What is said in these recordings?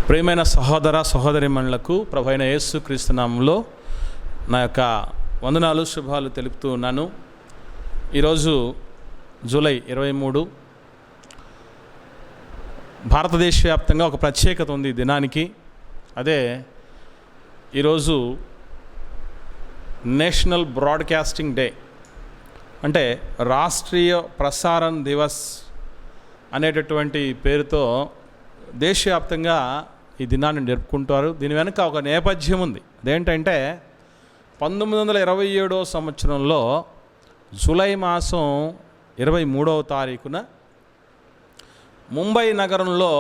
ప్రియమైన సహోదర సహోదరీమణులకు ప్రభువైన యేసుక్రీస్తు నామములో నా యొక్క వందనాలు శుభాలు తెలుపుతూ ఉన్నాను. ఈరోజు జూలై 23 భారతదేశ వ్యాప్తంగా ఒక ప్రత్యేకత ఉంది ఈ దినానికి. అదే ఈరోజు నేషనల్ బ్రాడ్కాస్టింగ్ డే, అంటే రాష్ట్రీయ ప్రసారణ దివస్ అనేటటువంటి పేరుతో దేశవ్యాప్తంగా ఈ దినాన్ని జరుపుకుంటారు. దీని వెనుక ఒక నేపథ్యం ఉంది. అదేంటంటే 1927 సంవత్సరంలో జూలై మాసం 23వ తారీఖున ముంబై నగరంలో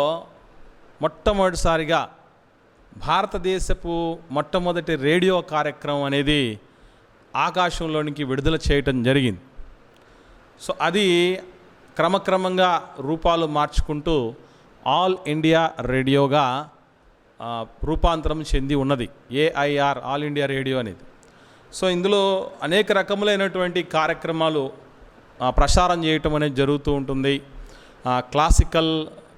మొట్టమొదటిసారిగా భారతదేశపు మొట్టమొదటి రేడియో కార్యక్రమం అనేది ఆకాశంలోనికి విడుదల చేయటం జరిగింది. సో అది క్రమక్రమంగా రూపాలు మార్చుకుంటూ ఆల్ ఇండియా రేడియోగా రూపాంతరం చెంది ఉన్నది. AIR ఆల్ ఇండియా రేడియో అనేది. సో ఇందులో అనేక రకములైనటువంటి కార్యక్రమాలు ప్రసారం చేయటం అనేది జరుగుతూ ఉంటుంది. క్లాసికల్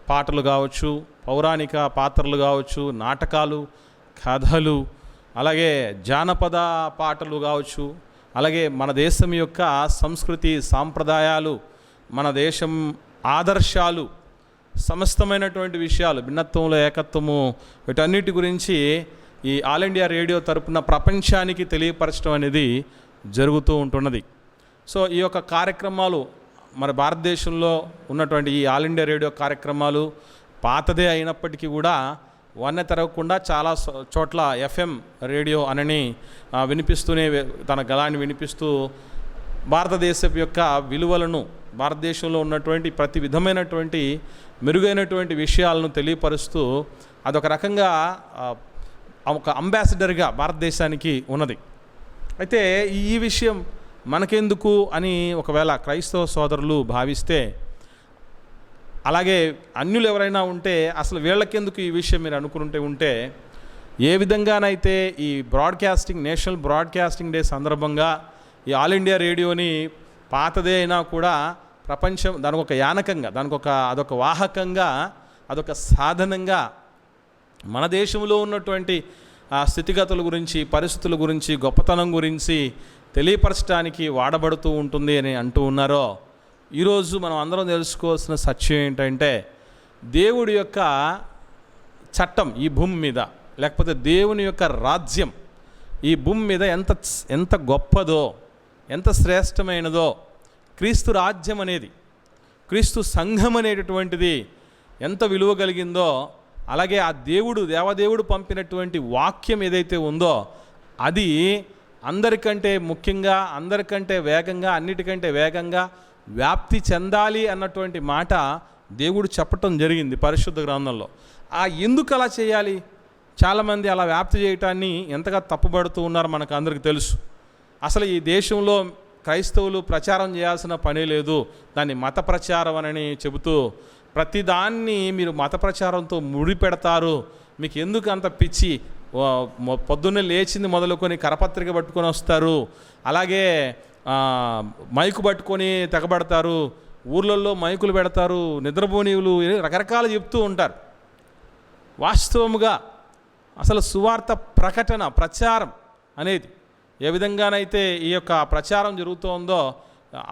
పాటలు కావచ్చు, పౌరాణిక పాత్రలు కావచ్చు, నాటకాలు, కథలు, అలాగే జానపద పాటలు కావచ్చు, అలాగే మన దేశం యొక్క సంస్కృతి సాంప్రదాయాలు, మన దేశం ఆదర్శాలు, సమస్తమైనటువంటి విషయాలు, భిన్నత్వంలో ఏకత్వము, వీటన్నిటి గురించి ఈ ఆల్ ఇండియా రేడియో తరపున ప్రపంచానికి తెలియపరచడం అనేది జరుగుతూ ఉంటున్నది. సో ఈ యొక్క కార్యక్రమాలు మన భారతదేశంలో ఉన్నటువంటి ఈ ఆల్ ఇండియా రేడియో కార్యక్రమాలు పాతదే అయినప్పటికీ కూడా వన్నె తరగకుండా చాలా చోట్ల FM రేడియో అనని వినిపిస్తూనే తన గళాన్ని వినిపిస్తూ భారతదేశం యొక్క విలువలను, భారతదేశంలో ఉన్నటువంటి ప్రతి విధమైనటువంటి మెరుగైనటువంటి విషయాలను తెలియపరుస్తూ అదొక రకంగా ఒక అంబాసిడర్గా భారతదేశానికి ఉన్నది. అయితే ఈ విషయం మనకెందుకు అని ఒకవేళ క్రైస్తవ సోదరులు భావిస్తే, అలాగే అన్యులు ఎవరైనా ఉంటే అసలు వీళ్ళకెందుకు ఈ విషయం మీరు ఉంటే ఏ విధంగానైతే ఈ బ్రాడ్కాస్టింగ్ నేషనల్ బ్రాడ్కాస్టింగ్ డే సందర్భంగా ఈ ఆల్ ఇండియా రేడియోని పాతదే అయినా కూడా ప్రపంచం దానికి ఒక యానకంగా, అదొక వాహకంగా, అదొక సాధనంగా మన దేశంలో ఉన్నటువంటి స్థితిగతుల గురించి, పరిస్థితుల గురించి, గొప్పతనం గురించి తెలియపరచడానికి వాడబడుతూ ఉంటుంది అని అంటూ ఉన్నారో, ఈరోజు మనం అందరం తెలుసుకోవాల్సిన సత్యం ఏంటంటే దేవుడి యొక్క చట్టం ఈ భూమి మీద, లేకపోతే దేవుని యొక్క రాజ్యం ఈ భూమి మీద ఎంత గొప్పదో, ఎంత శ్రేష్టమైనదో, క్రీస్తు రాజ్యం అనేది, క్రీస్తు సంఘం అనేటటువంటిది ఎంత విలువ కలిగిందో, అలాగే ఆ దేవదేవుడు పంపినటువంటి వాక్యం ఏదైతే ఉందో అది అందరికంటే ముఖ్యంగా, అందరికంటే వేగంగా, అన్నిటికంటే వేగంగా వ్యాప్తి చెందాలి అన్నటువంటి మాట దేవుడు చెప్పటం జరిగింది పరిశుద్ధ గ్రంథంలో. ఎందుకు అలా చేయాలి? చాలామంది అలా వ్యాప్తి చేయటాన్ని ఎంతగా తప్పుపడుతూ ఉన్నారో మనకు అందరికీ తెలుసు. అసలు ఈ దేశంలో క్రైస్తవులు ప్రచారం చేయాల్సిన పని లేదు, దాన్ని మత ప్రచారం అని చెబుతూ ప్రతిదాన్ని మీరు మత ప్రచారంతో ముడిపెడతారు, మీకు ఎందుకు అంత పిచ్చి, పొద్దున్నే లేచింది మొదలుకొని కరపత్రిక పట్టుకొని వస్తారు, అలాగే మైకు పట్టుకొని తెగబడతారు, ఊర్లలో మైకులు పెడతారు, నిద్రపోనీవులు, రకరకాలు చెప్తూ ఉంటారు. వాస్తవముగా అసలు సువార్త ప్రచారం అనేది ఏ విధంగానైతే ఈ యొక్క ప్రచారం జరుగుతోందో,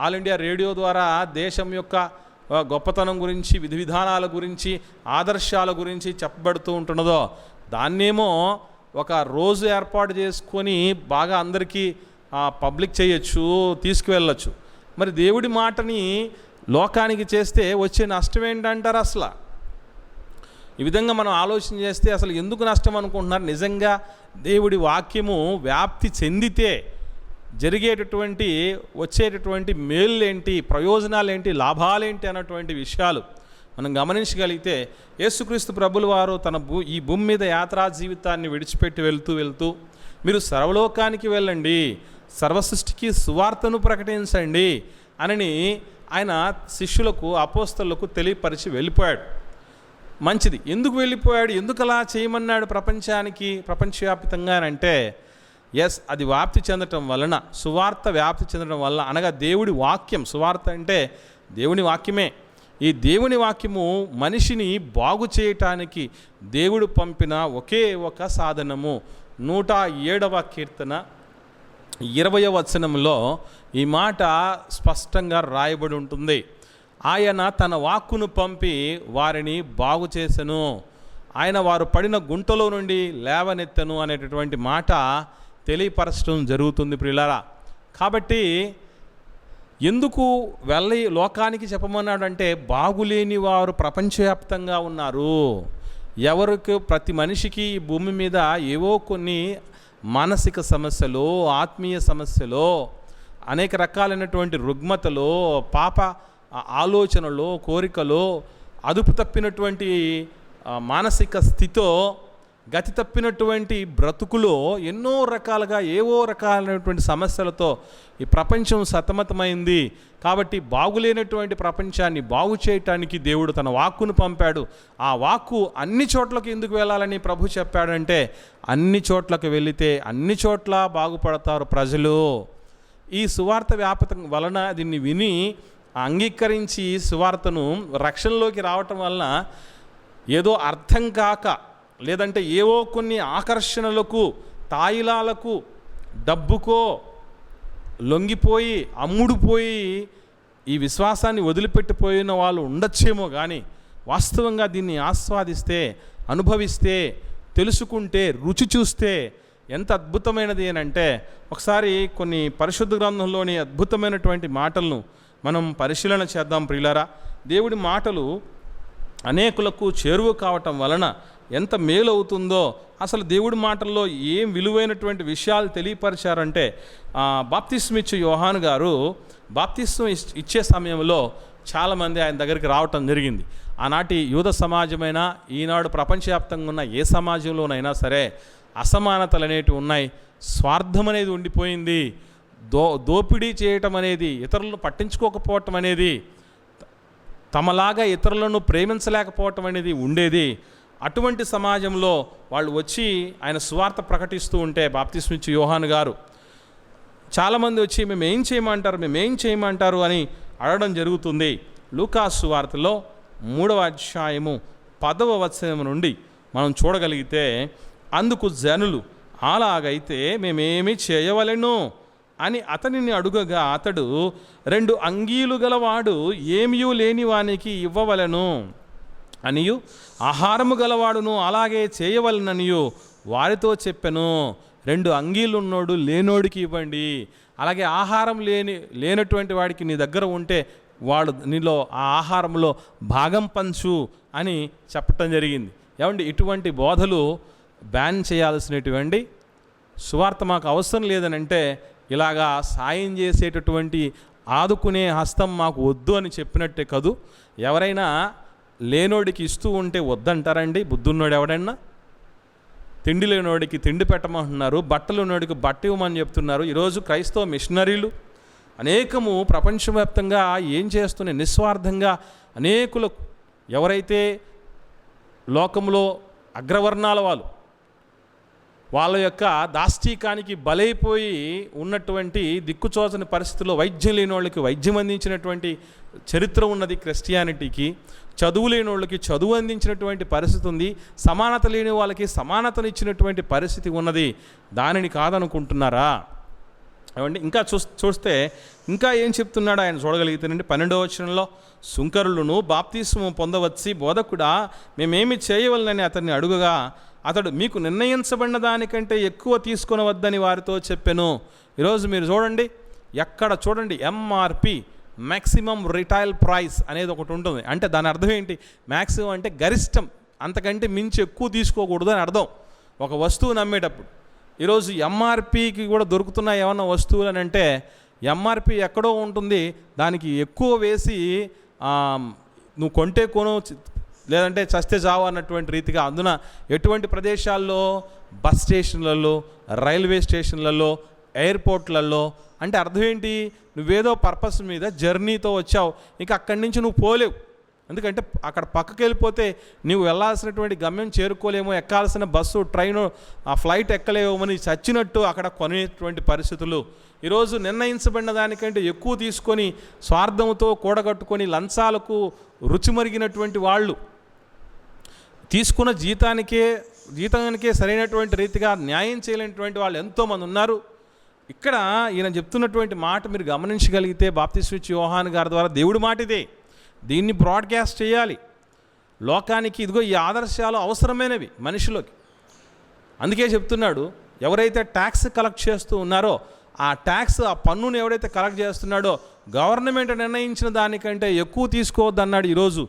ఆల్ ఇండియా రేడియో ద్వారా దేశం యొక్క గొప్పతనం గురించి, విధి విధానాల గురించి, ఆదర్శాల గురించి చెప్పబడుతూ ఉంటున్నదో, దాన్నేమో ఒక రోజు ఏర్పాటు చేసుకొని బాగా అందరికీ పబ్లిక్ చేయొచ్చు, తీసుకువెళ్ళచ్చు. మరి దేవుడి మాటని లోకానికి చేస్తే వచ్చే నష్టం ఏంటంటారు? అసలు ఈ విధంగా మనం ఆలోచన చేస్తే అసలు ఎందుకు నష్టం అనుకుంటున్నారు? నిజంగా దేవుడి వాక్యము వ్యాప్తి చెందితే జరిగేటటువంటి, వచ్చేటటువంటి మేళ్ళేంటి, ప్రయోజనాలేంటి, లాభాలేంటి అన్నటువంటి విషయాలు మనం గమనించగలిగితే, యేసుక్రీస్తు ప్రభుల వారు ఈ భూమి మీద యాత్రా జీవితాన్ని విడిచిపెట్టి వెళ్తూ మీరు సర్వలోకానికి వెళ్ళండి, సర్వసృష్టికి సువార్తను ప్రకటించండి అని ఆయన శిష్యులకు, అపోస్తలులకు తెలియపరిచి వెళ్ళిపోయాడు. మంచిది. ఎందుకు వెళ్ళిపోయాడు? ఎందుకు అలా చేయమన్నాడు ప్రపంచవ్యాప్తంగా అంటే, అది వ్యాప్తి చెందటం వలన, సువార్త వ్యాప్తి చెందడం వలన, అనగా దేవుడి వాక్యం, సువార్త అంటే దేవుని వాక్యమే. ఈ దేవుని వాక్యము మనిషిని బాగు చేయటానికి దేవుడు పంపిన ఒకే ఒక సాధనము. 107వ కీర్తన 20వ వచనంలో ఈ మాట స్పష్టంగా రాయబడి ఉంటుంది. ఆయన తన వాక్కును పంపి వారిని బాగు చేసెను, ఆయన వారు పడిన గుంటలో నుండి లేవనెత్తను అనేటటువంటి మాట తెలియపరచడం జరుగుతుంది ప్రియులారా. కాబట్టి ఎందుకు వెళ్ళి లోకానికి చెప్పమన్నాడంటే, బాగులేని వారు ప్రపంచవ్యాప్తంగా ఉన్నారు. ఎవరికి ప్రతి మనిషికి ఈ భూమి మీద ఏవో కొన్ని మానసిక సమస్యలు, ఆత్మీయ సమస్యలు, అనేక రకాలైనటువంటి రుగ్మతలు, పాప ఆలోచనలు, కోరికలు, అదుపు తప్పినటువంటి మానసిక స్థితితో, గతి తప్పినటువంటి బ్రతుకులో ఎన్నో రకాలుగా ఏవో రకాలైనటువంటి సమస్యలతో ఈ ప్రపంచం సతమతమైంది. కాబట్టి బాగులేనటువంటి ప్రపంచాన్ని బాగు చేయటానికి దేవుడు తన వాక్కును పంపాడు. ఆ వాక్కు అన్ని చోట్లకు ఎందుకు వెళ్ళాలని ప్రభు చెప్పాడంటే, అన్ని చోట్లకు వెళితే అన్ని చోట్ల బాగుపడతారు ప్రజలు. ఈ సువార్త వ్యాపకం వలన దీన్ని విని అంగీకరించి సువార్తను రక్షణలోకి రావటం వలన ఏదో అర్థం కాక, లేదంటే ఏవో కొన్ని ఆకర్షణలకు, తాయిలాలకు, డబ్బుకో లొంగిపోయి అమ్ముడుపోయి ఈ విశ్వాసాన్ని వదిలిపెట్టిపోయిన వాళ్ళు ఉండొచ్చేమో, కానీ వాస్తవంగా దీన్ని ఆస్వాదిస్తే, అనుభవిస్తే, తెలుసుకుంటే, రుచి చూస్తే ఎంత అద్భుతమైనది అంటే, ఒకసారి కొన్ని పరిశుద్ధ గ్రంథంలోని అద్భుతమైనటువంటి మాటలను మనం పరిశీలన చేద్దాం ప్రియులారా. దేవుడి మాటలు అనేకులకు చేరువ కావటం వలన ఎంత మేలు అవుతుందో, అసలు దేవుడి మాటల్లో ఏం విలువైనటువంటి విషయాలు తెలియపరిచారంటే, బాప్తిస్మ ఇచ్చే యోహాను గారు బాప్తిస్మ ఇచ్చే సమయంలో చాలామంది ఆయన దగ్గరికి రావటం జరిగింది. ఆనాటి యూద సమాజమైనా, ఈనాడు ప్రపంచవ్యాప్తంగా ఉన్న ఏ సమాజంలోనైనా సరే అసమానతలు అనేటివి ఉన్నాయి. స్వార్థం అనేది ఉండిపోయింది. దోపిడీ చేయటం అనేది, ఇతరులను పట్టించుకోకపోవటం అనేది, తమలాగా ఇతరులను ప్రేమించలేకపోవటం అనేది ఉండేది. అటువంటి సమాజంలో వాళ్ళు వచ్చి ఆయన సువార్త ప్రకటిస్తూ ఉంటే బాప్తిస్మ ఇచ్చే యోహాను గారు చాలామంది వచ్చి మేమేం చేయమంటారు అని అడగడం జరుగుతుంది. లూకాసు సువార్తలో 3వ అధ్యాయము 10వ వచనం నుండి మనం చూడగలిగితే, అందుకు జనులు అలాగైతే మేమేమి చేయవలెను అని అతనిని అడుగగా, అతడు 2 అంగీలు గలవాడు ఏమీ లేని వానికి ఇవ్వవలెను అనియు, ఆహారము గలవాడును అలాగే చేయవలననియు వారితో చెప్పెను. 2 అంగీలున్నోడు లేనోడికి ఇవ్వండి, అలాగే ఆహారం లేనటువంటి వాడికి నీ దగ్గర ఉంటే వాడు నీలో ఆ ఆహారంలో భాగం పంచు అని చెప్పటం జరిగింది. ఏమండి, ఇటువంటి బోధలు బ్యాన్ చేయాల్సినటువంటి, సువార్త మాకు అవసరం లేదనంటే ఇలాగా సాయం చేసేటటువంటి ఆదుకునే హస్తం మాకు వద్దు అని చెప్పినట్టే కదూ. ఎవరైనా లేనోడికి ఇస్తూ ఉంటే వద్దంటారండి? బుద్ధున్నోడు ఎవడైనా? తిండి లేనోడికి తిండి పెట్టమంటున్నారు, బట్టలు ఉన్నోడికి బట్ట ఇవ్వమని చెప్తున్నారు. ఈరోజు క్రైస్తవ మిషనరీలు అనేకము ప్రపంచవ్యాప్తంగా ఏం చేస్తున్నాయి? నిస్వార్థంగా అనేకులకు, ఎవరైతే లోకంలో అగ్రవర్ణాల వాళ్ళ యొక్క దాష్టీకానికి బలైపోయి ఉన్నటువంటి దిక్కుచోచని పరిస్థితుల్లో వైద్యం లేని వాళ్ళకి వైద్యం అందించినటువంటి చరిత్ర ఉన్నది క్రిస్టియానిటీకి. చదువు లేని వాళ్ళకి చదువు అందించినటువంటి పరిస్థితి ఉంది. సమానత లేని వాళ్ళకి సమానతనిచ్చినటువంటి పరిస్థితి ఉన్నది. దానిని కాదనుకుంటున్నారా? ఏమండి, ఇంకా చూస్తే ఇంకా ఏం చెప్తున్నాడు ఆయన చూడగలిగితేనండి. 12వ వచనంలో, సుంకరులను బాప్తిస్మము పొందవచ్చి, బోధకుడా మేమేమి చేయవలనని అతన్ని అడుగగా, అతడు మీకు నిర్ణయించబడిన దానికంటే ఎక్కువ తీసుకొనవద్దని వారితో చెప్పెను. ఈరోజు మీరు చూడండి, ఎక్కడ చూడండి ఎంఆర్పి, మ్యాక్సిమం రిటైల్ ప్రైస్ అనేది ఒకటి ఉంటుంది. అంటే దాని అర్థం ఏంటి? మ్యాక్సిమం అంటే గరిష్టం, అంతకంటే మించి ఎక్కువ తీసుకోకూడదు అని అర్థం ఒక వస్తువుని అమ్మేటప్పుడు. ఈరోజు ఎంఆర్పికి కూడా దొరుకుతున్నాయి ఏమన్నా వస్తువులు అని అంటే, ఎంఆర్పి ఎక్కడో ఉంటుంది, దానికి ఎక్కువ వేసి నువ్వు కొంటే కొను, లేదంటే చస్తే చావు అన్నటువంటి రీతిగా. అందున ఎటువంటి ప్రదేశాల్లో? బస్ స్టేషన్లలో, రైల్వే స్టేషన్లలో, ఎయిర్పోర్ట్లలో. అంటే అర్థం ఏంటి? నువ్వేదో పర్పస్ మీద జర్నీతో వచ్చావు, ఇంకా అక్కడి నుంచి నువ్వు పోలేవు. ఎందుకంటే అక్కడ పక్కకి వెళ్ళిపోతే నీవు వెళ్ళాల్సినటువంటి గమ్యం చేరుకోలేమో, ఎక్కాల్సిన బస్సు ట్రైను ఆ ఫ్లైట్ ఎక్కలేమని చచ్చినట్టు అక్కడ కొనేటువంటి పరిస్థితులు. ఈరోజు నిర్ణయించబడిన దానికంటే ఎక్కువ తీసుకొని స్వార్థంతో కూడగట్టుకొని లంచాలకు రుచి మరిగినటువంటి వాళ్ళు, తీసుకున్న జీతానికే సరైనటువంటి రీతిగా న్యాయం చేయలేనటువంటి వాళ్ళు ఎంతోమంది ఉన్నారు. ఇక్కడ ఈయన చెప్తున్నటువంటి మాట మీరు గమనించగలిగితే, బాప్తిస్మ యోహాను గారి ద్వారా దేవుడి మాట ఇదే, దీన్ని బ్రాడ్కాస్ట్ చేయాలి లోకానికి. ఇదిగో ఈ ఆదర్శాలు అవసరమైనవి మనిషిలోకి. అందుకే చెప్తున్నాడు, ఎవరైతే ట్యాక్స్ కలెక్ట్ చేస్తూ ఉన్నారో ఆ ట్యాక్స్, ఆ పన్నును ఎవరైతే కలెక్ట్ చేస్తున్నాడో గవర్నమెంట్ నిర్ణయించిన దానికంటే ఎక్కువ తీసుకోవద్దన్నాడు. ఈరోజు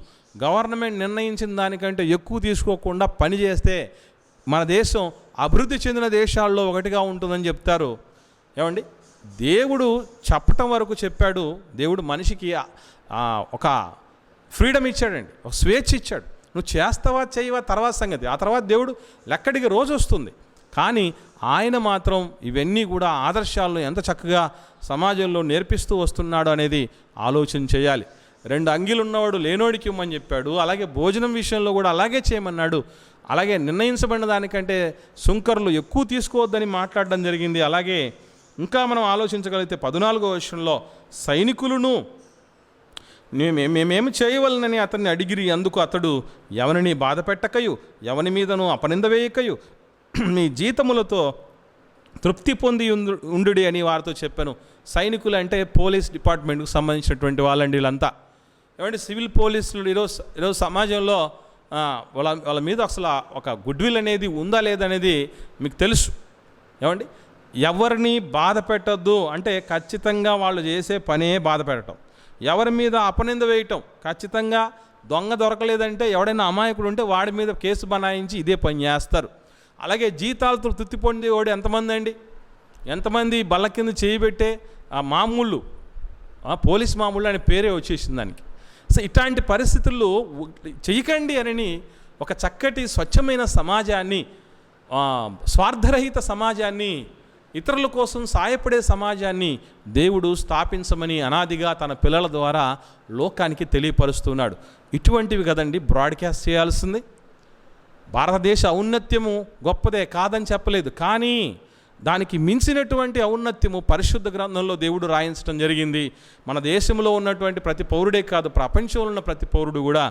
గవర్నమెంట్ నిర్ణయించిన దానికంటే ఎక్కువ తీసుకోకుండా పని చేస్తే మన దేశం అభివృద్ధి చెందిన దేశాల్లో ఒకటిగా ఉంటుందని చెప్తారు. ఏమండి, దేవుడు చెప్పటం వరకు చెప్పాడు. దేవుడు మనిషికి ఒక ఫ్రీడమ్ ఇచ్చాడండి, ఒక స్వేచ్ఛ ఇచ్చాడు. నువ్వు చేస్తావా చేయవా తర్వాత సంగతి, ఆ తర్వాత దేవుడు లెక్కడికి రోజు వస్తుంది. కానీ ఆయన మాత్రం ఇవన్నీ కూడా ఆదర్శాలను ఎంత చక్కగా సమాజంలో నేర్పిస్తూ వస్తున్నాడు అనేది ఆలోచన చేయాలి. 2 అంగీలు ఉన్నవాడు లేనోడికి ఇవ్వమని చెప్పాడు. అలాగే భోజనం విషయంలో కూడా అలాగే చేయమన్నాడు. అలాగే నిర్ణయించబడిన దానికంటే సుంకర్లు ఎక్కువ తీసుకోవద్దని మాట్లాడడం జరిగింది. అలాగే ఇంకా మనం ఆలోచించగలిగితే 14వ వచనంలో సైనికులను మేమేమి చేయవలనని అతన్ని అడిగిరి. అందుకు అతడు, ఎవరిని బాధ పెట్టకయు, ఎవని మీదను అపనింద వేయకయు, మీ జీతములతో తృప్తి పొంది ఉండుడి అని వారితో చెప్పాను. సైనికులు అంటే పోలీస్ డిపార్ట్మెంట్కి సంబంధించినటువంటి వాళ్ళండి వీళ్ళంతా. ఏమంటే సివిల్ పోలీసులు ఈరోజు సమాజంలో వాళ్ళ మీద అసలు ఒక గుడ్ విల్ అనేది ఉందా లేదనేది మీకు తెలుసు. ఏమండి, ఎవరిని బాధ పెట్టద్దు అంటే ఖచ్చితంగా వాళ్ళు చేసే పనే బాధ పెట్టడం, ఎవరి మీద అపనింద వేయటం, ఖచ్చితంగా దొంగ దొరకలేదంటే ఎవడైనా అమాయకుడు ఉంటే వాడి మీద కేసు బనాయించి ఇదే పని చేస్తారు. అలాగే జీతాలతో తృప్తి పొందేవాడు ఎంతమంది అండి, ఎంతమంది బల్ల కింద చేయబెట్టే మామూళ్ళు, పోలీస్ మామూళ్ళు అనే పేరే వచ్చేసింది దానికి. సో ఇట్లాంటి పరిస్థితుల్లో చెయ్యకండి అని ఒక చక్కటి స్వచ్ఛమైన సమాజాన్ని, స్వార్థరహిత సమాజాన్ని, ఇతరుల కోసం సాయపడే సమాజాన్ని దేవుడు స్థాపించమని అనాదిగా తన పిల్లల ద్వారా లోకానికి తెలియపరుస్తున్నాడు. ఇటువంటివి కదండి బ్రాడ్కాస్ట్ చేయాల్సింది. భారతదేశ ఔన్నత్యము గొప్పదే కాదని చెప్పలేదు, కానీ దానికి మించినటువంటి ఔన్నత్యము పరిశుద్ధ గ్రంథంలో దేవుడు రాయించడం జరిగింది. మన దేశంలో ఉన్నటువంటి ప్రతి పౌరుడే కాదు, ప్రపంచంలో ఉన్న ప్రతి పౌరుడు కూడా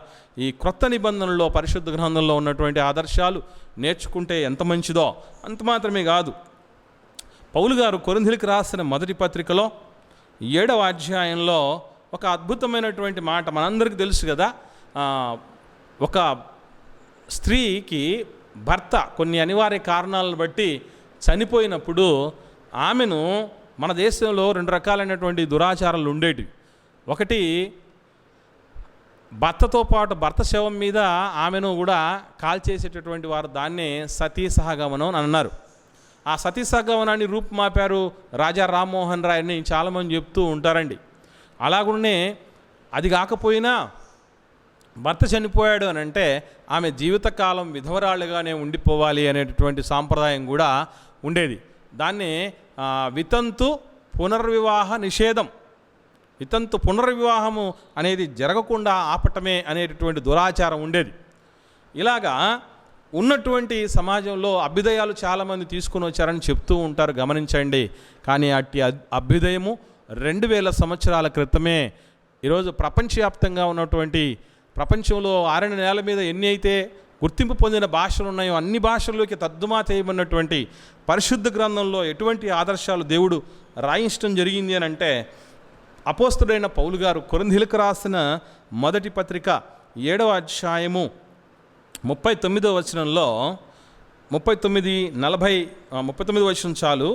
ఈ క్రొత్త నిబంధనలో పరిశుద్ధ గ్రంథంలో ఉన్నటువంటి ఆదర్శాలు నేర్చుకుంటే ఎంత మంచిదో. అంత మాత్రమే కాదు, పౌలు గారు కొరింథీయులకు రాసిన మొదటి పత్రికలో 7వ అధ్యాయంలో ఒక అద్భుతమైనటువంటి మాట మనందరికీ తెలుసు కదా. ఒక స్త్రీకి భర్త కొన్ని అనివార్య కారణాలను బట్టి చనిపోయినప్పుడు ఆమెను, మన దేశంలో 2 రకాలైనటువంటి దురాచారాలు ఉండేటివి. ఒకటి, భర్తతో పాటు భర్త శవం మీద ఆమెను కూడా కాల్చేసేటటువంటి వారు, దాన్నే సతీ సహగమనం అని అన్నారు. ఆ సతీ సహగమనాన్ని రూపుమాపారు రాజా రామ్మోహన్ రాయ్ అని చాలామంది చెప్తూ ఉంటారండి. అలాగనే అది కాకపోయినా భర్త చనిపోయాడు అని అంటే ఆమె జీవితకాలం విధవరాళ్ళుగానే ఉండిపోవాలి అనేటటువంటి సాంప్రదాయం కూడా ఉండేది. దాన్ని వితంతు పునర్వివాహ నిషేధం, వితంతు పునర్వివాహము అనేది జరగకుండా ఆపటమే అనేటటువంటి దురాచారం ఉండేది. ఇలాగా ఉన్నటువంటి సమాజంలో అభ్యుదయాలు చాలామంది తీసుకుని వచ్చారని చెప్తూ ఉంటారు, గమనించండి. కానీ అట్టి అభ్యుదయము 2000 సంవత్సరాల క్రితమే. ఈరోజు ప్రపంచవ్యాప్తంగా ఉన్నటువంటి, ప్రపంచంలో ఆరణ నేల మీద ఎన్ని అయితే గుర్తింపు పొందిన భాషలు ఉన్నాయో అన్ని భాషల్లోకి తర్జుమా చేయబడినటువంటి పరిశుద్ధ గ్రంథంలో ఎటువంటి ఆదర్శాలు దేవుడు రాయించడం జరిగింది అని అంటే, అపోస్తలుడైన పౌలు గారు కొరింథీయులకు రాసిన మొదటి పత్రిక 7వ అధ్యాయము 39వ వచనంలో 39 వచనం చాలు.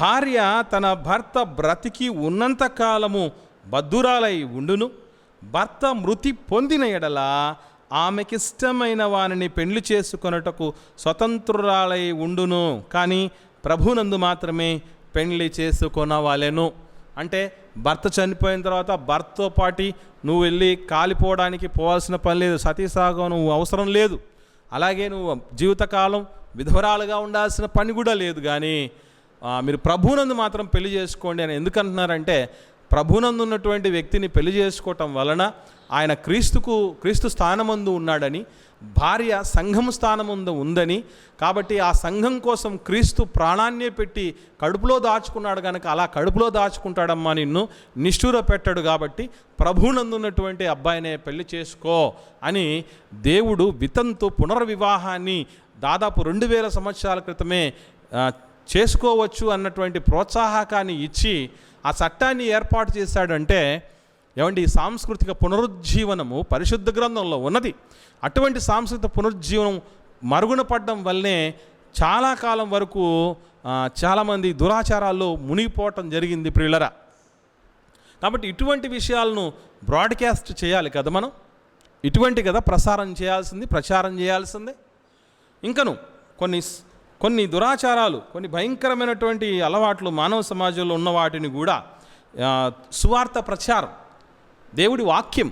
భార్య తన భర్త బ్రతికి ఉన్నంత కాలము బద్ధురాలై ఉండును, భర్త మృతి పొందిన ఎడల ఆమెకిష్టమైన వానిని పెండ్లి చేసుకొనుటకు స్వతంత్రురాలై ఉండును, కానీ ప్రభునందు మాత్రమే పెండ్లి చేసుకొనవలెను. అంటే భర్త చనిపోయిన తర్వాత భర్తతో పాటు నువ్వు వెళ్ళి కాలిపోవడానికి పోవాల్సిన పని లేదు, సతీసాగం నువ్వు అవసరం లేదు. అలాగే నువ్వు జీవితకాలం విధవరాలుగా ఉండాల్సిన పని కూడా లేదు. కానీ మీరు ప్రభునందు మాత్రం పెళ్లి చేసుకోండి అని ఎందుకంటున్నారంటే, ప్రభునందు ఉన్నటువంటి వ్యక్తిని పెళ్లి చేసుకోవటం వలన ఆయన క్రీస్తు స్థానమందు ఉన్నాడని, భార్య సంఘం స్థానముందు ఉందని, కాబట్టి ఆ సంఘం కోసం క్రీస్తు ప్రాణాన్నే పెట్టి కడుపులో దాచుకున్నాడు కనుక అలా కడుపులో దాచుకుంటాడమ్మా నిన్ను, నిష్ఠూర పెట్టాడు, కాబట్టి ప్రభువునందున్నటువంటి అబ్బాయినే పెళ్లి చేసుకో అని దేవుడు వితంతు పునర్వివాహాన్ని దాదాపు 2000 సంవత్సరాల క్రితమే చేసుకోవచ్చు అన్నటువంటి ప్రోత్సాహకాన్ని ఇచ్చి ఆ చట్టాన్ని ఏర్పాటు చేశాడంటే ఏమండి, ఈ సాంస్కృతిక పునరుజ్జీవనము పరిశుద్ధ గ్రంథంలో ఉన్నది. అటువంటి సాంస్కృతిక పునరుజ్జీవనం మరుగున పడడం వల్లనే చాలా కాలం వరకు చాలామంది దురాచారాల్లో మునిగిపోవటం జరిగింది ప్రియులరా. కాబట్టి ఇటువంటి విషయాలను బ్రాడ్కాస్ట్ చేయాలి కదా మనం, ఇటువంటి కదా ప్రచారం చేయాల్సిందే. ఇంకను కొన్ని దురాచారాలు, కొన్ని భయంకరమైనటువంటి అలవాట్లు మానవ సమాజంలో ఉన్న వాటిని కూడా సువార్త ప్రచారం, దేవుడి వాక్యం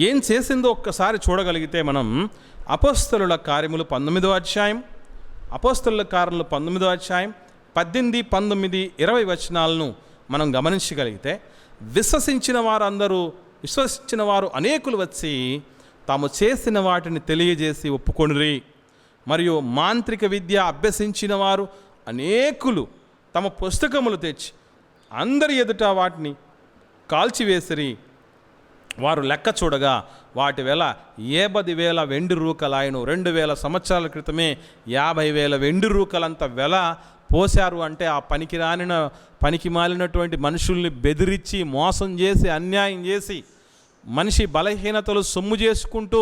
ఏం చేసిందో ఒక్కసారి చూడగలిగితే మనం అపోస్తలుల కార్యములు 19వ అధ్యాయం, అపోస్తలుల కార్యములు 19వ అధ్యాయం 18, 19, 20 వచనాలను మనం గమనించగలిగితే, విశ్వసించిన వారు అనేకులు వచ్చి తాము చేసిన వాటిని తెలియజేసి ఒప్పుకొనిరి. మరియు మాంత్రిక విద్య అభ్యసించిన వారు అనేకులు తమ పుస్తకములు తెచ్చి అందరి ఎదుట వాటిని కాల్చివేసిరి. వారు లెక్క చూడగా వాటి వెల 50,000 వెండి రూకలాయను. 2000 సంవత్సరాల క్రితమే 50,000 వెండి రూకలంత వెల పోశారు. అంటే ఆ పనికి మాలినటువంటి మనుషుల్ని బెదిరించి, మోసం చేసి, అన్యాయం చేసి, మనిషి బలహీనతలు సొమ్ము చేసుకుంటూ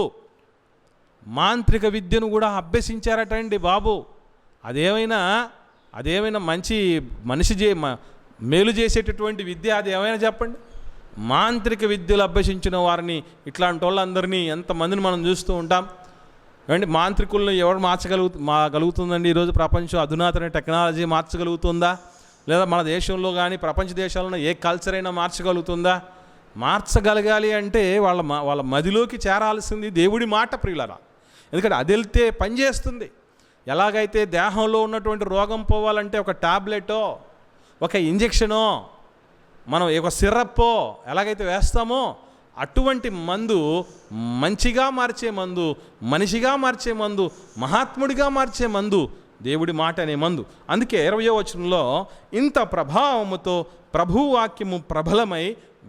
మాంత్రిక విద్యను కూడా అభ్యసించారటండి బాబు. అదేమైనా మనిషి మేలు చేసేటటువంటి విద్య అది ఏమైనా చెప్పండి? మాంత్రిక విద్యలు అభ్యసించిన వారిని, ఇట్లాంటి వాళ్ళందరినీ ఎంతమందిని మనం చూస్తూ ఉంటాం. ఏమంటే మాంత్రికులను ఎవరు మార్చగలుగుతుందండి? ఈరోజు ప్రపంచం అధునాతన టెక్నాలజీ మార్చగలుగుతుందా? లేదా మన దేశంలో కానీ ప్రపంచ దేశాల్లో ఏ కల్చర్ అయినా మార్చగలుగుతుందా? మార్చగలగాలి అంటే వాళ్ళ మదిలోకి చేరాల్సింది దేవుడి మాట ప్రియులరా. ఎందుకంటే అది వెళ్తే పనిచేస్తుంది. ఎలాగైతే దేహంలో ఉన్నటువంటి రోగం పోవాలంటే ఒక టాబ్లెటో, ఒక ఇంజెక్షనో, మనం ఒక సిరప్పో ఎలాగైతే వేస్తామో అటువంటి మందు, మంచిగా మార్చే మందు, మనిషిగా మార్చే మందు, మహాత్ముడిగా మార్చే మందు దేవుడి మాట అనే మందు. అందుకే 20వ వచనంలో ఇంత ప్రభావముతో ప్రభువాక్యము ప్రబలమై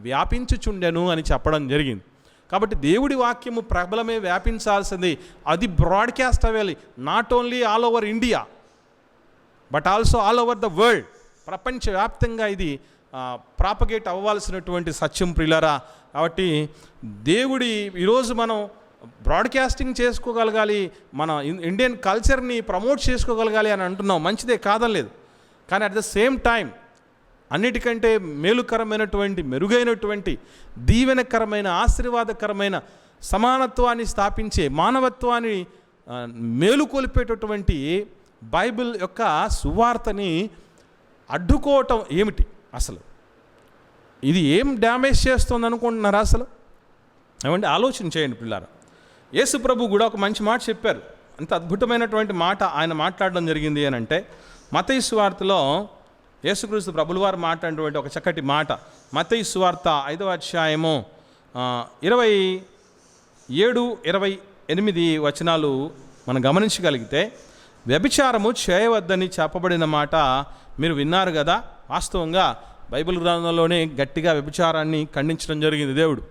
వ్యాపించుచుండెను అని చెప్పడం జరిగింది. కాబట్టి దేవుడి వాక్యము ప్రబలమే వ్యాపించాల్సింది. అది బ్రాడ్కాస్ట్ అవ్వాలి, not only all over India but also all over the world. ప్రపంచవ్యాప్తంగా ఇది ప్రాపగేట్ అవ్వాల్సినటువంటి సత్యం ప్రియులారా. కాబట్టి దేవుడి ఈరోజు మనం బ్రాడ్కాస్టింగ్ చేసుకోగలగాలి, మన ఇండియన్ కల్చర్ని ప్రమోట్ చేసుకోగలగాలి అని అంటున్నాం. మంచిదే, కాదనలేదు. కానీ అట్ ద సేమ్ టైం అన్నిటికంటే మేలుకరమైనటువంటి, మెరుగైనటువంటి, దీవెనకరమైన, ఆశీర్వాదకరమైన, సమానత్వాన్ని స్థాపించే, మానవత్వాన్ని మేలుకొల్పేటటువంటి బైబిల్ యొక్క సువార్తని అడ్డుకోవటం ఏమిటి అసలు? ఇది ఏం డ్యామేజ్ చేస్తుంది అనుకుంటున్నారా అసలు? ఏమంటే ఆలోచన చేయండి పిల్లారా. యేసు ప్రభు కూడా ఒక మంచి మాట చెప్పారు. అంత అద్భుతమైనటువంటి మాట ఆయన మాట్లాడడం జరిగింది అని అంటే, మత్తయి సువార్తలో యేసుక్రీస్తు ప్రభుల వారు మాట్లాడినటువంటి ఒక చక్కటి మాట. మత్తయి సువార్త 5వ అధ్యాయము 27, 28 వచనాలు మనం గమనించగలిగితే, వ్యభిచారము చేయవద్దని చెప్పబడిన మాట మీరు విన్నారు కదా. వాస్తవంగా బైబిల్ గ్రంథంలోనే గట్టిగా వ్యభిచారాన్ని ఖండించడం జరిగింది దేవుడు.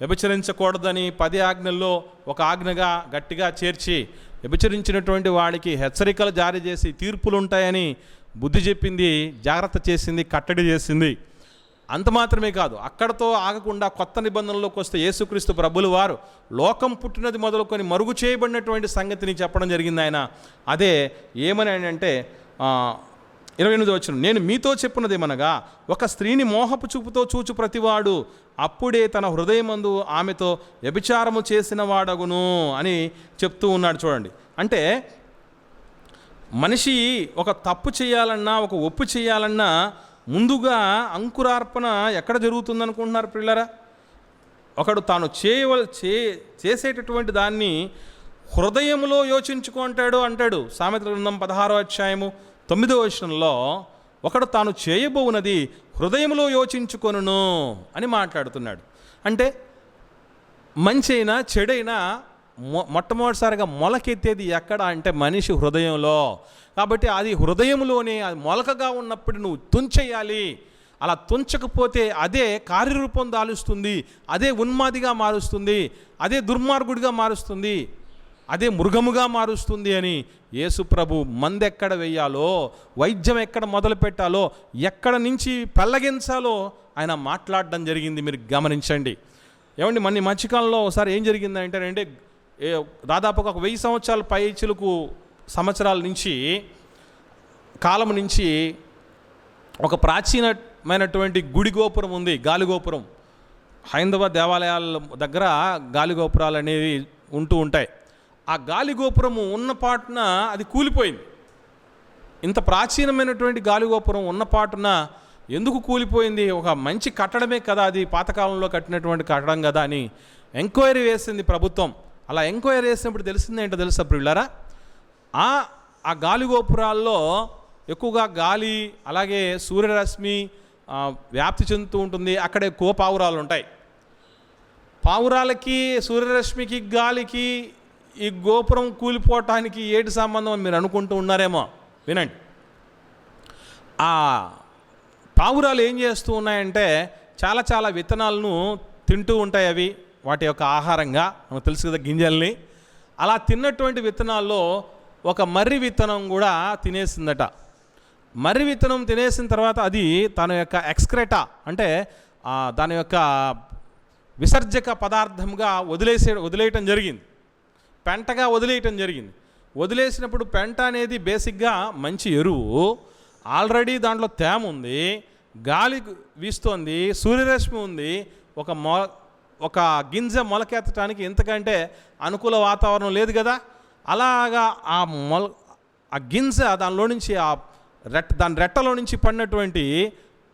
వ్యభిచరించకూడదని 10 ఆజ్ఞల్లో ఒక ఆజ్ఞగా గట్టిగా చేర్చి, వ్యభిచరించినటువంటి వాడికి హెచ్చరికలు జారీ చేసి తీర్పులు ఉంటాయని బుద్ధి చెప్పింది, జాగ్రత్త చేసింది, కట్టడి చేసింది. అంత మాత్రమే కాదు, అక్కడతో ఆగకుండా కొత్త నిబంధనలోకి వస్తే యేసుక్రీస్తు ప్రభులు వారు లోకం పుట్టినది మొదలుకొని మరుగు చేయబడినటువంటి సంగతిని చెప్పడం జరిగింది ఆయన. అదే ఏమని అంటే 28వ వచనం, నేను మీతో చెప్పున్నదేమనగా, ఒక స్త్రీని మోహపు చూపుతో చూచు ప్రతివాడు అప్పుడే తన హృదయమందు ఆమెతో వ్యభిచారము చేసిన వాడగును అని చెప్తూ ఉన్నాడు. చూడండి, అంటే మనిషి ఒక తప్పు చేయాలన్నా, ఒక ఒప్పు చేయాలన్నా ముందుగా అంకురార్పణ ఎక్కడ జరుగుతుంది అనుకుంటున్నారు పిల్లరా? ఒకడు తాను చేసేటటువంటి దాన్ని హృదయంలో యోచించుకుంటాడు అంటాడు. సామెతల గ్రంథం 16వ అధ్యాయము 9వ వచనంలో, ఒకడు తాను చేయబోవునది హృదయంలో యోచించుకొనును అని మాట్లాడుతున్నాడు. అంటే మంచి అయినా చెడైనా మొట్టమొదటిసారిగా మొలకెత్తేది ఎక్కడ అంటే మనిషి హృదయంలో. కాబట్టి అది హృదయంలోనే అది మొలకగా ఉన్నప్పుడు నువ్వు తుంచేయాలి. అలా తుంచకపోతే అదే కార్యరూపం దాలుస్తుంది, అదే ఉన్మాదిగా మారుస్తుంది, అదే దుర్మార్గుడిగా మారుస్తుంది, అదే మృగముగా మారుస్తుంది అని యేసు ప్రభు మందెక్కడ వెయ్యాలో, వైద్యం ఎక్కడ మొదలు పెట్టాలో, ఎక్కడ నుంచి పెళ్ళగించాలో ఆయన మాట్లాడడం జరిగింది. మీరు గమనించండి. ఏమండి, మన మధ్యకాలంలో ఒకసారి ఏం జరిగిందంటే దాదాపుగా 1000 సంవత్సరాల పైచిలుకు సంవత్సరాల నుంచి కాలం నుంచి ఒక ప్రాచీనమైనటువంటి గుడి గోపురం ఉంది, గాలిగోపురం. హైందవ దేవాలయాల దగ్గర గాలిగోపురాలు అనేవి ఉంటూ ఉంటాయి. ఆ గాలిగోపురము ఉన్న పాటున అది కూలిపోయింది. ఇంత ప్రాచీనమైనటువంటి గాలిగోపురం ఉన్న పాటున ఎందుకు కూలిపోయింది? ఒక మంచి కట్టడమే కదా, అది పాతకాలంలో కట్టినటువంటి కట్టడం కదా అని ఎంక్వైరీ వేసింది ప్రభుత్వం. అలా ఎంక్వైరీ వేసినప్పుడు తెలిసింది ఏంటో తెలుసా ప్రియులారా? ఆ గాలిగోపురాల్లో ఎక్కువగా గాలి అలాగే సూర్యరశ్మి వ్యాప్తి చెందుతూ ఉంటుంది. అక్కడ ఎక్కువ పావురాలు ఉంటాయి. పావురాలకి సూర్యరశ్మికి గాలికి ఈ గోపురం కూలిపోవటానికి ఏటి సంబంధం అని మీరు అనుకుంటూ ఉన్నారేమో. వినండి, ఆ పావురాలు ఏం చేస్తూ ఉన్నాయంటే చాలా విత్తనాలను తింటూ ఉంటాయి. అవి వాటి యొక్క ఆహారంగా మనకు తెలుసు కదా, గింజల్ని. అలా తిన్నటువంటి విత్తనాల్లో ఒక మర్రి విత్తనం కూడా తినేసిందట. మర్రి విత్తనం తినేసిన తర్వాత అది తన యొక్క ఎక్స్క్రెటా అంటే దాని యొక్క విసర్జక పదార్థంగా వదిలేయటం జరిగింది. పెంటగా వదిలేయటం జరిగింది. వదిలేసినప్పుడు పెంట అనేది బేసిక్గా మంచి ఎరువు. ఆల్రెడీ దాంట్లో తేమ ఉంది, గాలి వీస్తోంది, సూర్యరశ్మి ఉంది. ఒక గింజ మొలకెత్తడానికి ఇంతకంటే అనుకూల వాతావరణం లేదు కదా. అలాగా ఆ గింజ దానిలో నుంచి దాని రెట్టలో నుంచి పడినటువంటి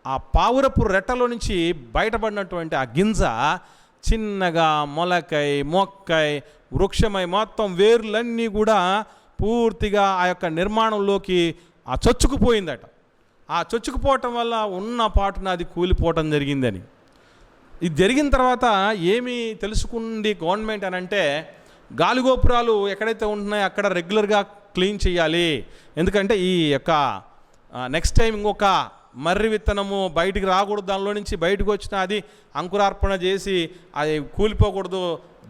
ఆ పావురపు రెట్టలో నుంచి బయటపడినటువంటి ఆ గింజ చిన్నగా మొలకై మొక్కై వృక్షమై మొత్తం వేర్లన్నీ కూడా పూర్తిగా ఆ యొక్క నిర్మాణంలోకి చొచ్చుకుపోయిందట. ఆ చొచ్చుకుపోవటం వల్ల ఉన్న పాటున అది కూలిపోవటం జరిగిందని. ఇది జరిగిన తర్వాత ఏమి తెలుసుకుంది గవర్నమెంట్ అని అంటే, గాలిగోపురాలు ఎక్కడైతే ఉంటున్నాయో అక్కడ రెగ్యులర్గా క్లీన్ చేయాలి. ఎందుకంటే ఈ యొక్క నెక్స్ట్ టైం ఇంకొక మర్రి విత్తనము బయటికి రాకూడదు, దానిలో నుంచి బయటకు వచ్చిన అది అంకురార్పణ చేసి అది కూలిపోకూడదు,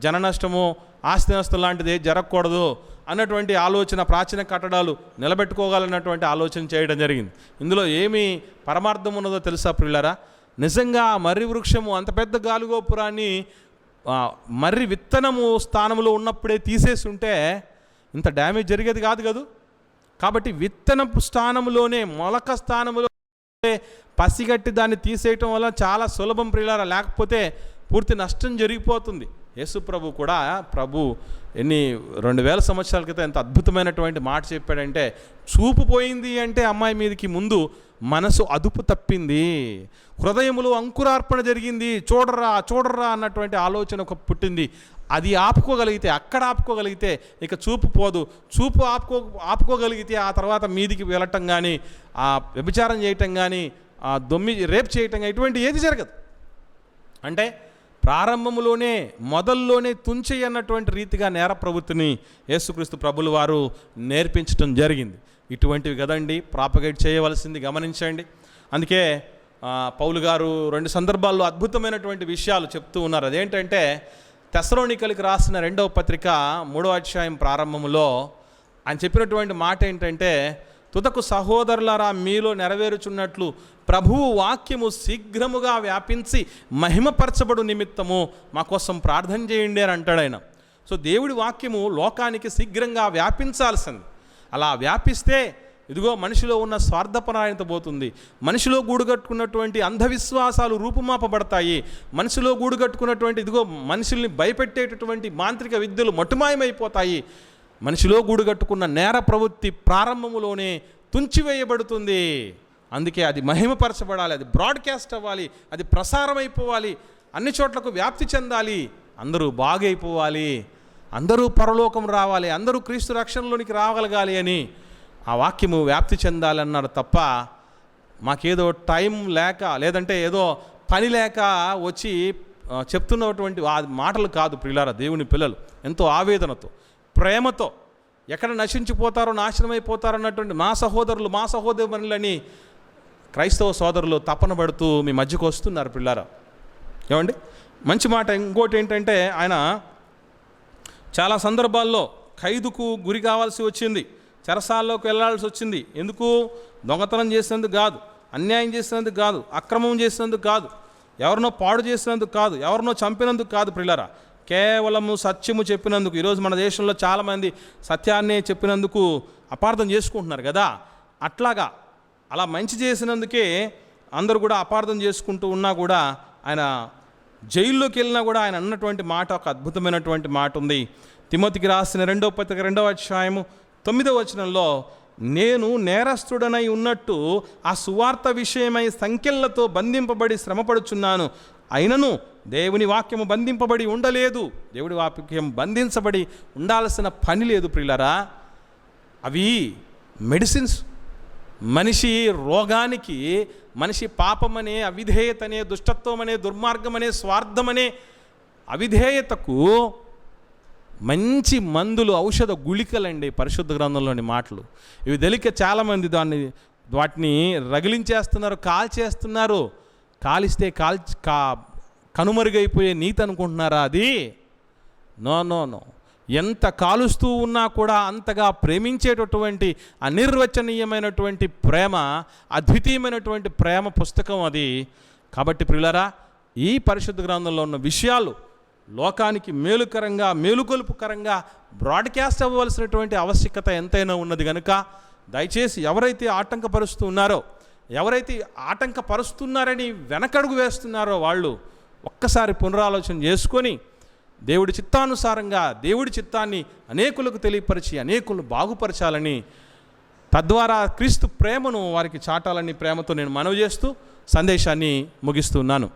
జన నష్టము ఆస్తి నష్టం లాంటిది జరగకూడదు అన్నటువంటి ఆలోచన, ప్రాచీన కట్టడాలు నిలబెట్టుకోగలన్నటువంటి ఆలోచన చేయడం జరిగింది. ఇందులో ఏమి పరమార్థం ఉన్నదో తెలుసా ప్రియులారా? నిజంగా మర్రి వృక్షము అంత పెద్ద గాలిగోపురాన్ని మర్రి విత్తనము స్థానంలో ఉన్నప్పుడే తీసేసి ఉంటే ఇంత డ్యామేజ్ జరిగేది కాదు కదా. కాబట్టి విత్తనపు స్థానంలోనే, మొలక స్థానంలో పసిగట్టి దాన్ని తీసేయటం వల్ల చాలా సులభం ప్రియులారా. లేకపోతే పూర్తి నష్టం జరిగిపోతుంది. యేసు ప్రభు కూడా ఎన్ని 2000 సంవత్సరాల క్రితం ఎంత అద్భుతమైనటువంటి మాట చెప్పాడంటే, చూపు పోయింది అంటే అమ్మాయి మీదకి ముందు మనసు అదుపు తప్పింది, హృదయములో అంకురార్పణ జరిగింది, చూడర్రా అన్నటువంటి ఆలోచన పుట్టింది. అది ఆపుకోగలిగితే, అక్కడ ఆపుకోగలిగితే ఇక చూపు పోదు. చూపు ఆపుకోగలిగితే ఆ తర్వాత మీదికి వెళ్ళటం కానీ, ఆ వ్యభిచారం చేయటం కానీ, ఆ రేప్ చేయటం కానీ ఇటువంటి ఏది జరగదు. అంటే ప్రారంభంలోనే మొదల్లోనే తుంచెయ్యి అన్నటువంటి రీతిగా నేర ప్రవృత్తిని యేసుక్రీస్తు ప్రభులు వారు నేర్పించడం జరిగింది. ఇటువంటివి కదండి ప్రాపగేట్ చేయవలసింది. గమనించండి. అందుకే పౌలు గారు 2 సందర్భాల్లో అద్భుతమైనటువంటి విషయాలు చెప్తూ ఉన్నారు. అదేంటంటే తెస్సలోనికలకు రాసిన 2వ పత్రిక 3వ అధ్యాయం ప్రారంభంలో ఆయన చెప్పినటువంటి మాట ఏంటంటే, తుదకు సహోదరులారా మీలో నెరవేరుచున్నట్లు ప్రభువు వాక్యము శీఘ్రముగా వ్యాపించి మహిమపరచబడు నిమిత్తము మా కోసం ప్రార్థన చేయండి అని అంటాడు ఆయన. సో దేవుడి వాక్యము లోకానికి శీఘ్రంగా వ్యాపించాల్సింది. అలా వ్యాపిస్తే ఇదిగో మనిషిలో ఉన్న స్వార్థపరాయణత పోతుంది, మనిషిలో గూడుగట్టుకున్నటువంటి అంధవిశ్వాసాలు రూపుమాపబడతాయి, మనిషిలో గూడుగట్టుకున్నటువంటి ఇదిగో మనుషుల్ని భయపెట్టేటటువంటి మాంత్రిక విద్యలు మటుమాయమైపోతాయి. మనిషిలో గూడుగట్టుకున్న నేర ప్రవృత్తి ప్రారంభములోనే తుంచివేయబడుతుంది. అందుకే అది మహిమపరచబడాలి, అది బ్రాడ్కాస్ట్ అవ్వాలి, అది ప్రసారం అయిపోవాలి, అన్ని చోట్లకు వ్యాప్తి చెందాలి, అందరూ బాగైపోవాలి, అందరూ పరలోకం రావాలి, అందరూ క్రీస్తు రక్షణలోనికి రాగలగాలి అని ఆ వాక్యము వ్యాప్తి చెందాలన్నారు. తప్ప మాకేదో టైం లేక లేదంటే ఏదో పని లేక వచ్చి చెప్తున్నటువంటి ఆ మాటలు కాదు ప్రియులారా. దేవుని పిల్లలు ఎంతో ఆవేదనతో, ప్రేమతో ఎక్కడ నశించిపోతారో, నాశనమైపోతారో అన్నటువంటి మా సహోదరులు, మా సహోదరులని క్రైస్తవ సోదరులు తపన పడుతూ మీ మధ్యకు వస్తున్నారు పిల్లారా. ఏమండి, మంచి మాట. ఇంకోటి ఏంటంటే, ఆయన చాలా సందర్భాల్లో ఖైదుకు గురి కావాల్సి వచ్చింది, చెరసాల్లోకి వెళ్ళాల్సి వచ్చింది. ఎందుకు? దొంగతనం చేసినందుకు కాదు, అన్యాయం చేసినందుకు కాదు, అక్రమం చేసినందుకు కాదు, ఎవరినో పాడు చేసినందుకు కాదు, ఎవరినో చంపినందుకు కాదు ప్రియులారా, కేవలము సత్యము చెప్పినందుకు. ఈరోజు మన దేశంలో చాలామంది సత్యాన్నే చెప్పినందుకు అపార్థం చేసుకుంటున్నారు కదా. అట్లాగా అలా మంచి చేసినందుకే అందరూ కూడా అపార్థం చేసుకుంటూ ఉన్నా కూడా, ఆయన జైల్లోకి వెళ్ళినా కూడా ఆయన అన్నటువంటి మాట ఒక అద్భుతమైనటువంటి మాట ఉంది. తిమోతికి రాసిన 2వ పత్రిక 2వ అధ్యాయము 9వ వచనంలో, నేను నేరస్తుడనై ఉన్నట్టు ఆ సువార్త విషయమై సంఖ్యలతో బంధింపబడి శ్రమపడుచున్నాను, అయినను దేవుని వాక్యము బంధింపబడి ఉండలేదు. దేవుడి వాక్యం బంధించబడి ఉండాల్సిన పని లేదు ప్రియులారా. అవి మెడిసిన్స్. మనిషి రోగానికి, మనిషి పాపమనే, అవిధేయతనే, దుష్టత్వమనే, దుర్మార్గమనే, స్వార్థమనే అవిధేయతకు మంచి మందులు, ఔషధ గుళికలండి పరిశుద్ధ గ్రంథంలోని మాటలు. ఇవి తెలియక చాలామంది వాటిని రగిలించేస్తున్నారు, కాల్చేస్తున్నారు. కాలిస్తే కనుమరుగైపోయే నీతి అనుకుంటున్నారా అది? No no no. ఎంత కాలుస్తూ ఉన్నా కూడా అంతగా ప్రేమించేటటువంటి అనిర్వచనీయమైనటువంటి ప్రేమ, అద్వితీయమైనటువంటి ప్రేమ పుస్తకం అది. కాబట్టి ప్రియులారా, ఈ పరిశుద్ధ గ్రంథంలో ఉన్న విషయాలు లోకానికి మేలుకరంగా, మేలుకొలుపుకరంగా బ్రాడ్కాస్ట్ అవ్వవలసినటువంటి ఆవశ్యకత ఎంతైనా ఉన్నది కనుక, దయచేసి ఎవరైతే ఆటంకపరుస్తూ ఉన్నారో, ఎవరైతే ఆటంకపరుస్తున్నారని వెనకడుగు వేస్తున్నారో వాళ్ళు ఒక్కసారి పునరాలోచన చేసుకొని దేవుడి చిత్తానుసారంగా దేవుడి చిత్తాన్ని అనేకులకు తెలియపరిచి అనేకులు బాగుపరచాలని, తద్వారా క్రీస్తు ప్రేమను వారికి చాటాలని ప్రేమతో నేను మనవి చేస్తూ సందేశాన్ని ముగిస్తున్నాను.